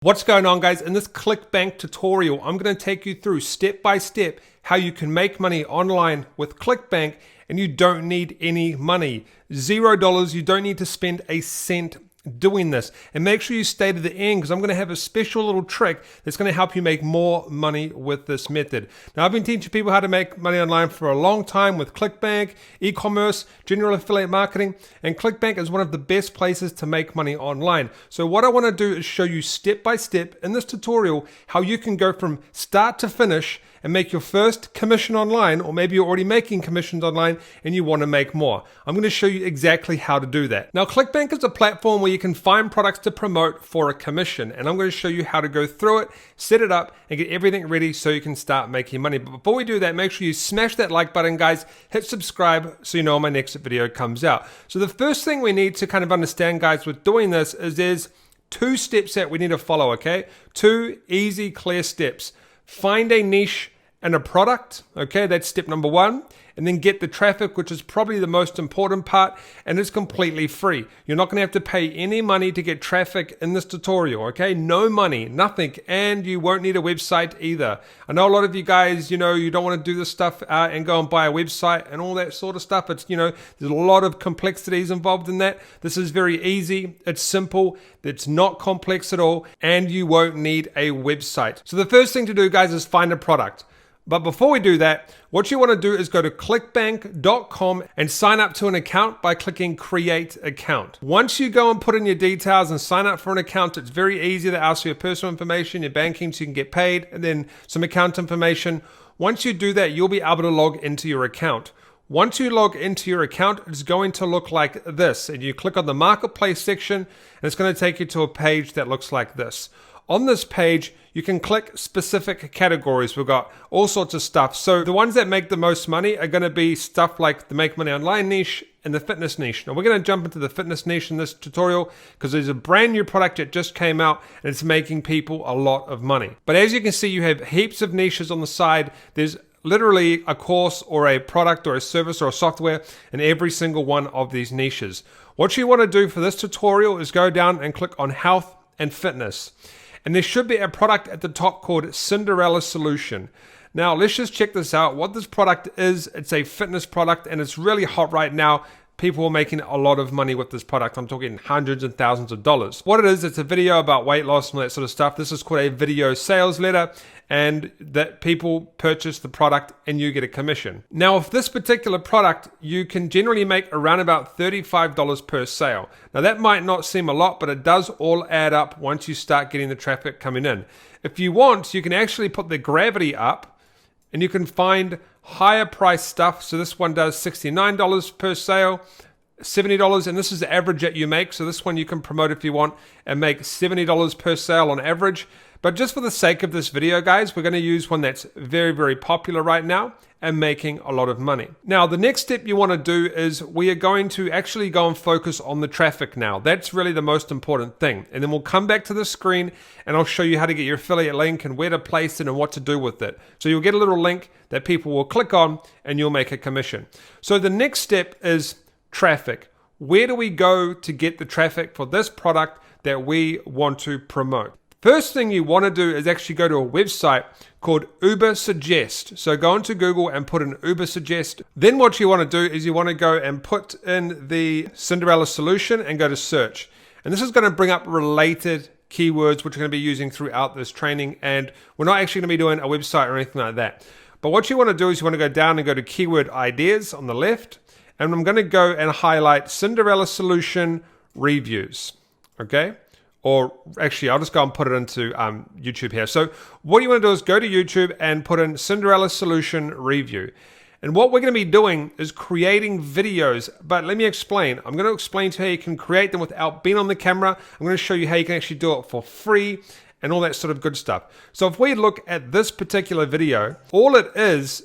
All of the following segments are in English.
What's going on, guys? In this Clickbank tutorial, I'm going to take you through step by step how you can make money online with Clickbank and you don't need any money. $0. You don't need to spend a cent doing this. And make sure you stay to the end because I'm going to have a special little trick that's going to help you make more money with this method. Now, I've been teaching people how to make money online for a long time with Clickbank, e-commerce, general affiliate marketing, and Clickbank is one of the best places to make money online. So what I want to do is show you step by step in this tutorial how you can go from start to finish and make your first commission online, or maybe you're already making commissions online and you want to make more. I'm going to show you exactly how to do that. Now, Clickbank is a platform where you can find products to promote for a commission, and I'm going to show you how to go through it, set it up, and get everything ready so you can start making money. But before we do that, make sure you smash that like button, guys, hit subscribe so you know when my next video comes out. So the first thing we need to kind of understand, guys, with doing this is there's two steps that we need to follow, okay? Two easy, clear steps. Find a niche and a product, okay, that's step number one, and then get the traffic, which is probably the most important part, and it's completely free. You're not gonna have to pay any money to get traffic in this tutorial, okay? No money, nothing, and you won't need a website either. I know a lot of you guys, you don't wanna do this stuff and go and buy a website and all that sort of stuff. It's, there's a lot of complexities involved in that. This is very easy, it's simple, it's not complex at all, and you won't need a website. So the first thing to do, guys, is find a product. But before we do that, what you want to do is go to clickbank.com and sign up to an account by clicking Create Account. Once you go and put in your details and sign up for an account, it's very easy to ask for your personal information, your banking so you can get paid, and then some account information. Once you do that, you'll be able to log into your account. Once you log into your account, it's going to look like this. And you click on the Marketplace section, and it's going to take you to a page that looks like this. On this page, you can click specific categories. We've got all sorts of stuff. So the ones that make the most money are going to be stuff like the Make Money Online niche and the fitness niche. Now we're going to jump into the fitness niche in this tutorial because there's a brand new product that just came out and it's making people a lot of money. But as you can see, you have heaps of niches on the side. There's literally a course or a product or a service or a software in every single one of these niches. What you want to do for this tutorial is go down and click on health and fitness. And there should be a product at the top called Cinderella Solution. Now, let's just check this out. What this product is, it's a fitness product and it's really hot right now. People are making a lot of money with this product. I'm talking hundreds and thousands of dollars. What it is, it's a video about weight loss and all that sort of stuff. This is called a video sales letter, and that people purchase the product and you get a commission. Now, with this particular product, you can generally make around about $35 per sale. Now, that might not seem a lot, but it does all add up once you start getting the traffic coming in. If you want, you can actually put the gravity up and you can find higher price stuff. So this one does $69 per sale, $70, and this is the average that you make. So this one you can promote if you want and make $70 per sale on average. But just for the sake of this video, guys, we're going to use one that's very, very popular right now and making a lot of money. Now, the next step you want to do is we are going to actually go and focus on the traffic now. That's really the most important thing. And then we'll come back to the screen and I'll show you how to get your affiliate link and where to place it and what to do with it. So you'll get a little link that people will click on and you'll make a commission. So the next step is traffic. Where do we go to get the traffic for this product that we want to promote? First thing you want to do is actually go to a website called Ubersuggest. So go into Google and put in Ubersuggest. Then what you want to do is you want to go and put in the Cinderella Solution and go to search. And this is going to bring up related keywords which we're going to be using throughout this training. And we're not actually going to be doing a website or anything like that. But what you want to do is you want to go down and go to keyword ideas on the left. And I'm going to go and highlight Cinderella Solution reviews. Okay? Or actually, I'll just go and put it into YouTube here. So what you want to do is go to YouTube and put in Cinderella Solution Review. And what we're going to be doing is creating videos. But let me explain. I'm going to explain to you how you can create them without being on the camera. I'm going to show you how you can actually do it for free and all that sort of good stuff. So if we look at this particular video, all it is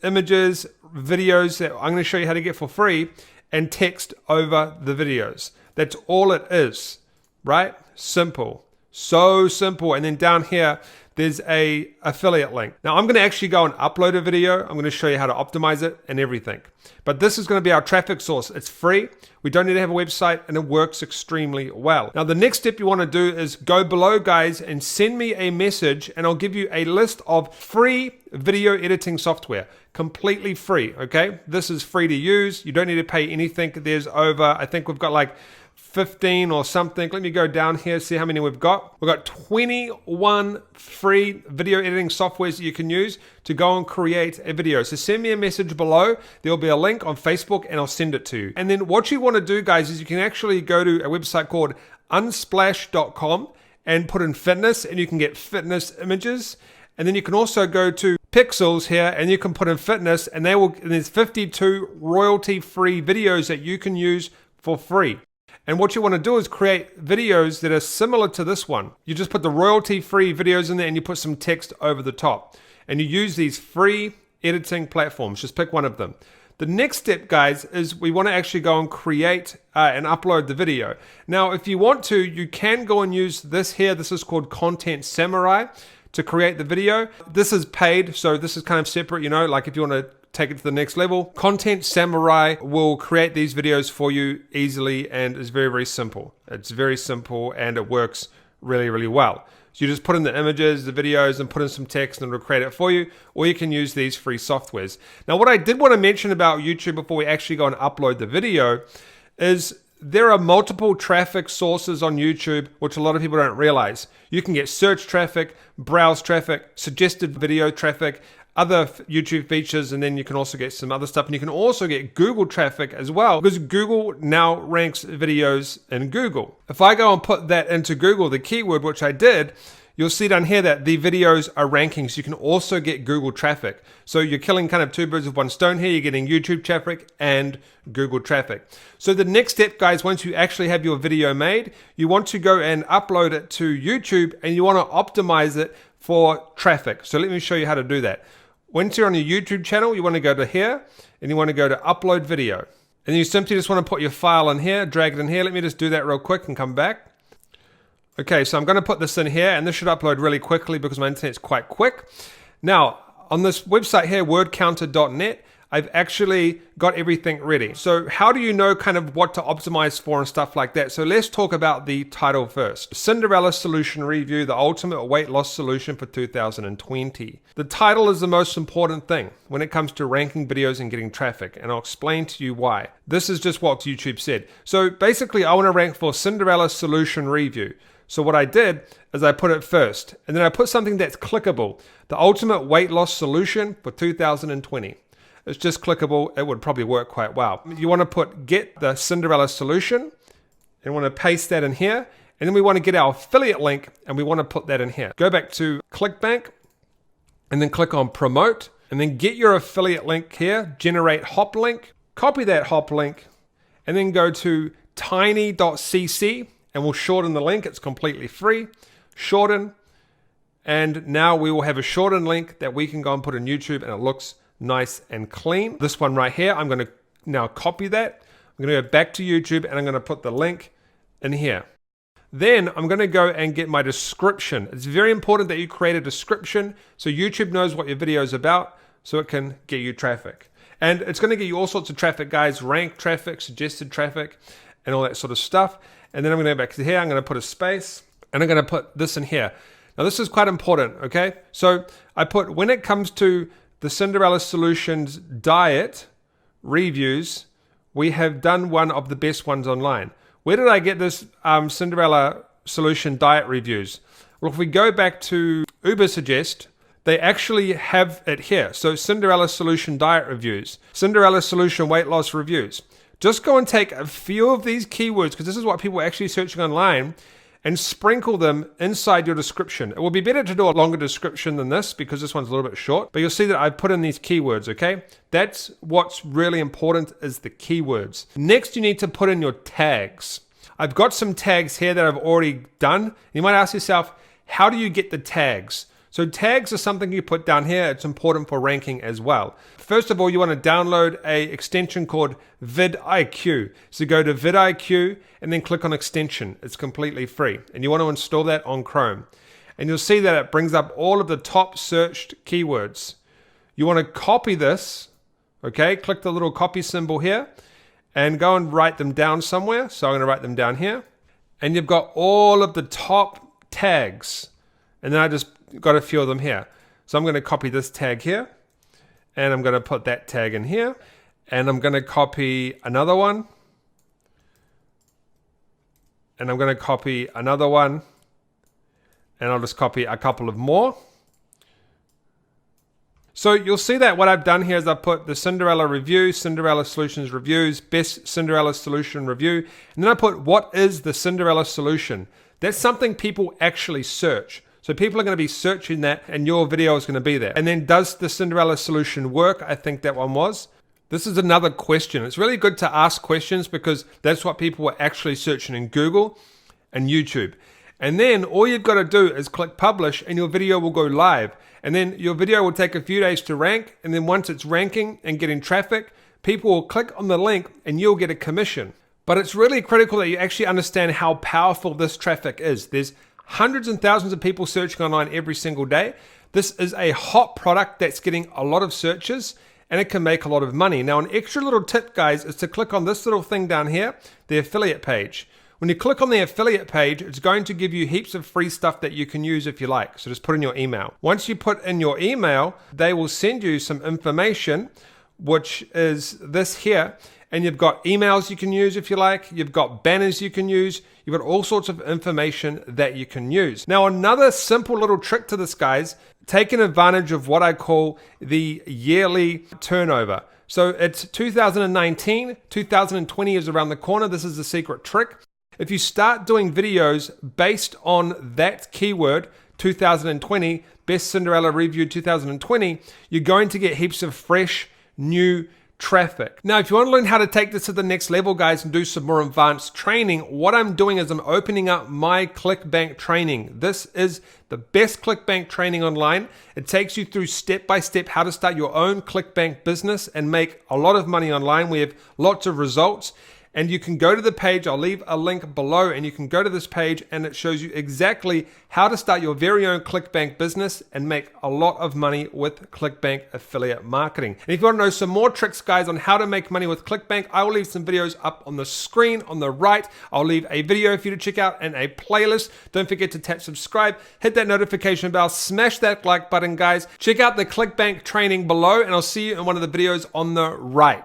images, videos that I'm going to show you how to get for free and text over the videos. That's all it is, right? Simple. So simple. And then down here, there's a affiliate link. Now I'm going to actually go and upload a video. I'm going to show you how to optimize it and everything. But this is going to be our traffic source. It's free. We don't need to have a website, and it works extremely well. Now the next step you want to do is go below, guys, and send me a message, and I'll give you a list of free video editing software. Completely free, okay? This is free to use. You don't need to pay anything. There's over, I think we've got like 15 or something. Let me go down here, see how many we've got. We've got 21 free video editing softwares that you can use to go and create a video. So send me a message below. There'll be a link on Facebook and I'll send it to you. And then what you want to do, guys, is you can actually go to a website called unsplash.com and put in fitness, and you can get fitness images. And then you can also go to Pixels here and you can put in fitness, and there's 52 royalty-free videos that you can use for free. And what you want to do is create videos that are similar to this one. You just put the royalty-free videos in there and you put some text over the top. And you use these free editing platforms. Just pick one of them. The next step, guys, is we want to actually go and create and upload the video. Now, if you want to, you can go and use this here. This is called Content Samurai to create the video. This is paid, so this is kind of separate, you know, like if you want to take it to the next level. Content Samurai will create these videos for you easily, and is very, very simple. It's very simple and it works really, really well. So you just put in the images, the videos, and put in some text and it'll create it for you, or you can use these free softwares. Now, what I did want to mention about YouTube before we actually go and upload the video is there are multiple traffic sources on YouTube, which a lot of people don't realize. You can get search traffic, browse traffic, suggested video traffic, other YouTube features, and then you can also get some other stuff. And you can also get Google traffic as well, because Google now ranks videos in Google. If I go and put that into Google, the keyword, which I did, you'll see down here that the videos are ranking, so you can also get Google traffic. So you're killing kind of two birds with one stone here. You're getting YouTube traffic and Google traffic. So the next step, guys, once you actually have your video made, you want to go and upload it to YouTube, and you want to optimize it for traffic. So let me show you how to do that. Once you're on your YouTube channel, you want to go to here, and you want to go to upload video. And you simply just want to put your file in here, drag it in here. Let me just do that real quick and come back. Okay, so I'm going to put this in here, and this should upload really quickly because my internet's quite quick. Now, on this website here, wordcounter.net, I've actually got everything ready. So how do you know kind of what to optimize for and stuff like that? So let's talk about the title first. Cinderella Solution Review, the ultimate weight loss solution for 2020. The title is the most important thing when it comes to ranking videos and getting traffic, and I'll explain to you why. This is just what YouTube said. So basically, I want to rank for Cinderella Solution Review. So what I did is I put it first, and then I put something that's clickable. The ultimate weight loss solution for 2020. It's just clickable. It would probably work quite well. You want to put get the Cinderella solution, and want to paste that in here. And then we want to get our affiliate link, and we want to put that in here. Go back to Clickbank, and then click on promote, and then get your affiliate link here, generate hop link, copy that hop link, and then go to tiny.cc, and we'll shorten the link. It's completely free. Shorten, and now we will have a shortened link that we can go and put in YouTube, and it looks nice and clean. This one right here, I'm going to now copy that. I'm going to go back to YouTube, and I'm going to put the link in here. Then I'm going to go and get my description. It's very important that you create a description so YouTube knows what your video is about, so it can get you traffic. And it's going to get you all sorts of traffic, guys, rank traffic, suggested traffic, and all that sort of stuff. And then I'm going to go back to here. I'm going to put a space, and I'm going to put this in here. Now this is quite important, okay? So I put, when it comes to the Cinderella Solutions diet reviews, we have done one of the best ones online. Where did I get this Cinderella Solution diet reviews? Well, if we go back to Ubersuggest, they actually have it here. So Cinderella Solution diet reviews, Cinderella Solution weight loss reviews. Just go and take a few of these keywords, because this is what people are actually searching online, and sprinkle them inside your description. It will be better to do a longer description than this, because this one's a little bit short, but you'll see that I've put in these keywords, okay? That's what's really important, is the keywords. Next, you need to put in your tags. I've got some tags here that I've already done. You might ask yourself, how do you get the tags? So tags are something you put down here. It's important for ranking as well. First of all, you want to download a extension called vidIQ. So go to vidIQ and then click on extension. It's completely free. And you want to install that on Chrome. And you'll see that it brings up all of the top searched keywords. You want to copy this, okay? Click the little copy symbol here and go and write them down somewhere. So I'm going to write them down here. And you've got all of the top tags. And then I just got a few of them here. So I'm going to copy this tag here. And I'm going to put that tag in here. And I'm going to copy another one. And I'm going to copy another one. And I'll just copy a couple of more. So you'll see that what I've done here is I've put the Cinderella review, Cinderella solutions reviews, best Cinderella solution review. And then I put what is the Cinderella solution. That's something people actually search. So people are going to be searching that and your video is going to be there. And then does the Cinderella solution work? I think that one was. This is another question. It's really good to ask questions because that's what people were actually searching in Google and YouTube. And then all you've got to do is click publish and your video will go live. And then your video will take a few days to rank. And then once it's ranking and getting traffic, people will click on the link and you'll get a commission. But it's really critical that you actually understand how powerful this traffic is. There's hundreds and thousands of people searching online every single day. This is a hot product that's getting a lot of searches and it can make a lot of money. Now, an extra little tip, guys, is to click on this little thing down here, the affiliate page. When you click on the affiliate page, it's going to give you heaps of free stuff that you can use if you like. So just put in your email. Once you put in your email, they will send you some information, which is this here. And you've got emails you can use if you like. You've got banners you can use. You've got all sorts of information that you can use. Now, another simple little trick to this, guys, taking advantage of what I call the yearly turnover. So it's 2019, 2020 is around the corner. This is the secret trick. If you start doing videos based on that keyword, 2020, Best Cinderella Review 2020, you're going to get heaps of fresh, new traffic. Now, if you want to learn how to take this to the next level, guys, and do some more advanced training, what I'm doing is I'm opening up my Clickbank training. This is the best Clickbank training online. It takes you through step by step how to start your own Clickbank business and make a lot of money online. We have lots of results. And you can go to the page, I'll leave a link below, and you can go to this page and it shows you exactly how to start your very own Clickbank business and make a lot of money with Clickbank affiliate marketing. And if you want to know some more tricks, guys, on how to make money with Clickbank, I will leave some videos up on the screen on the right. I'll leave a video for you to check out and a playlist. Don't forget to tap subscribe, hit that notification bell, smash that like button, guys. Check out the Clickbank training below, and I'll see you in one of the videos on the right.